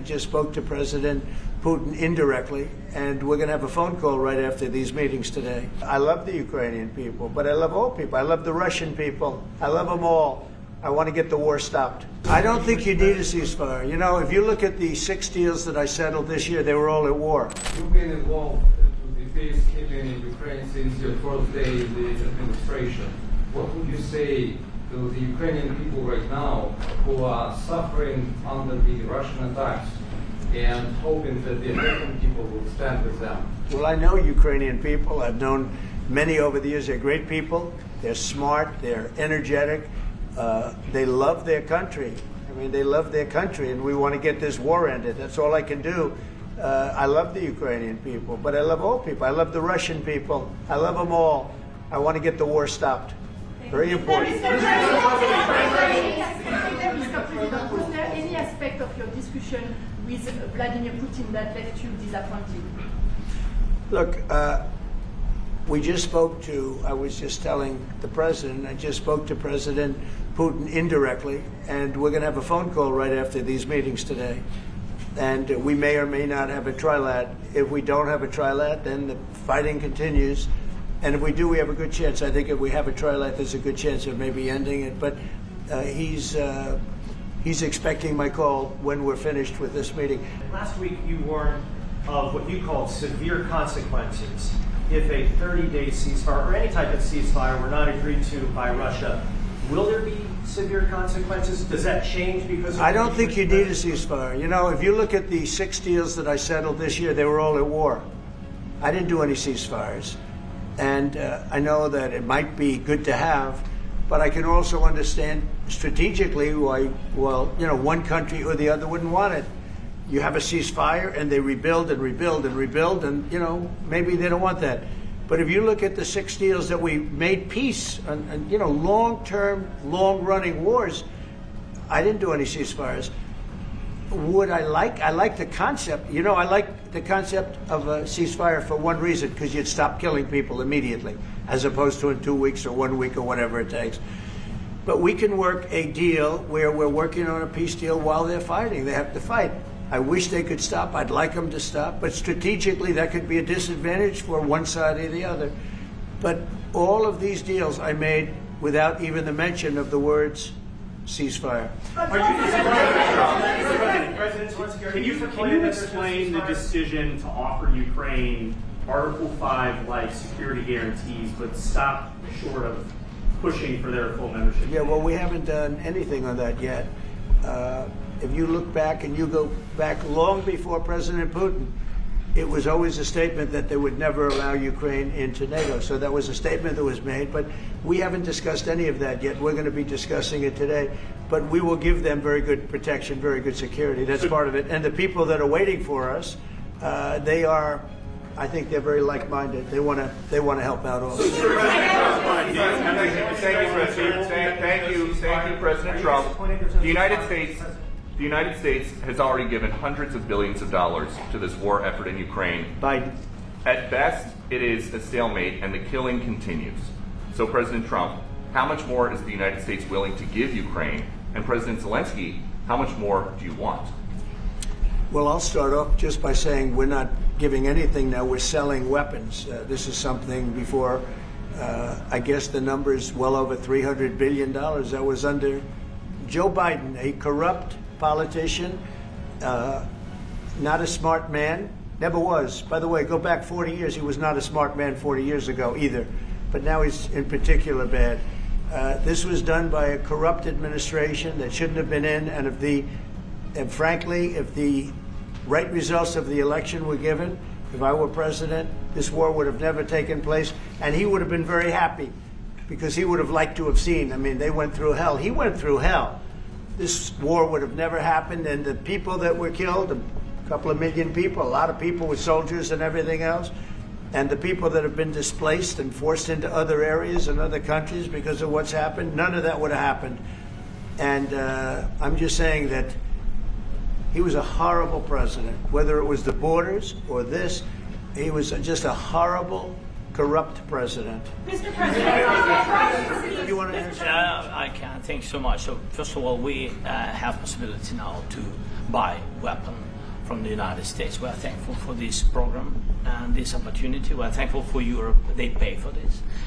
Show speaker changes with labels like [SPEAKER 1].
[SPEAKER 1] just spoke to President Putin indirectly, and we're going to have a phone call right after these meetings today. I love the Ukrainian people, but I love all people. I love the Russian people. I love them all. I want to get the war stopped. I don't think you need a ceasefire. You know, if you look at the 6 deals that I settled this year, they were all at war.
[SPEAKER 2] You've been involved with the peacekeeping in Ukraine since your first day in the administration. What would you say to the Ukrainian people right now who are suffering under the Russian attacks and hoping that the American people will stand with them?
[SPEAKER 1] Well, I know Ukrainian people. I've known many over the years. They're great people. They're smart. They're energetic. They love their country. I mean, they love their country, and we want to get this war ended. That's all I can do. I love the Ukrainian people, but I love all people. I love the Russian people. I love them all. I want to get the war stopped. Very important.
[SPEAKER 3] Mr. President, was there any aspect of your discussion with Vladimir Putin that left you disappointed?
[SPEAKER 1] Look, we just spoke to, I was just telling the president, I just spoke to President Putin indirectly, and we're going to have a phone call right after these meetings today. And we may or may not have a trilat. If we don't have a trilat, then the fighting continues. And if we do, we have a good chance. I think if we have a trilat, there's a good chance of maybe ending it. But he's expecting my call when we're finished with this meeting.
[SPEAKER 4] Last week you warned of what you called severe consequences if a 30-day ceasefire or any type of ceasefire were not agreed to by Russia. Will there be severe consequences? Does that change because of
[SPEAKER 1] I don't think you need a ceasefire. You know, if you look at the 6 deals that I settled this year, they were all at war. I didn't do any ceasefires. And I know that it might be good to have, but I can also understand strategically why, well, you know, one country or the other wouldn't want it. You have a ceasefire and they rebuild and rebuild and rebuild, and, you know, maybe they don't want that. But if you look at the 6 deals that we made peace and you know, long-term, long-running wars, I didn't do any ceasefires. Would I like the concept. You know, I like the concept of a ceasefire for one reason, because you'd stop killing people immediately, as opposed to in 2 weeks or 1 week or whatever it takes. But we can work a deal where we're working on a peace deal while they're fighting. They have to fight. I wish they could stop. I'd like them to stop. But strategically, that could be a disadvantage for one side or the other. But all of these deals I made without even the mention of the words ceasefire.
[SPEAKER 4] Can you explain the decision to offer Ukraine Article 5-like security guarantees, but stop short of pushing for their full membership?
[SPEAKER 1] Yeah, well, we haven't done anything on that yet. If you look back and you go back long before President Putin, it was always a statement that they would never allow Ukraine into NATO. So that was a statement that was made, but we haven't discussed any of that yet. We're going to be discussing it today, but we will give them very good protection, very good security. That's part of it. And the people that are waiting for us, they are, I think they're very like-minded. They want to help out also.
[SPEAKER 5] Thank you, President Trump. The United States has already given hundreds of billions of dollars to this war effort in Ukraine.
[SPEAKER 1] Biden.
[SPEAKER 5] At best, it is a stalemate, and the killing continues. So, President Trump, how much more is the United States willing to give Ukraine? And President Zelensky, how much more do you want?
[SPEAKER 1] Well, I'll start off just by saying we're not giving anything now. We're selling weapons. This is something before, I guess the number is well over $300 billion. That was under Joe Biden, a corrupt politician, not a smart man, never was. By the way, go back 40 years, he was not a smart man 40 years ago either, but now he's in particular bad. This was done by a corrupt administration that shouldn't have been in, and frankly, if the right results of the election were given, if I were president, this war would have never taken place, and he would have been very happy, because he would have liked to have seen, I mean, they went through hell. He went through hell. This war would have never happened, and the people that were killed, a couple of million people, a lot of people with soldiers and everything else, and the people that have been displaced and forced into other areas and other countries because of what's happened, none of that would have happened. And I'm just saying that he was a horrible president, whether it was the borders or this. He was just a horrible, corrupt president.
[SPEAKER 3] Mr. President,
[SPEAKER 1] You want to answer?
[SPEAKER 6] I can. Thank you so much. So first of all, we have possibility now to buy weapon from the United States. We are thankful for this program and this opportunity. We are thankful for Europe. They pay for this.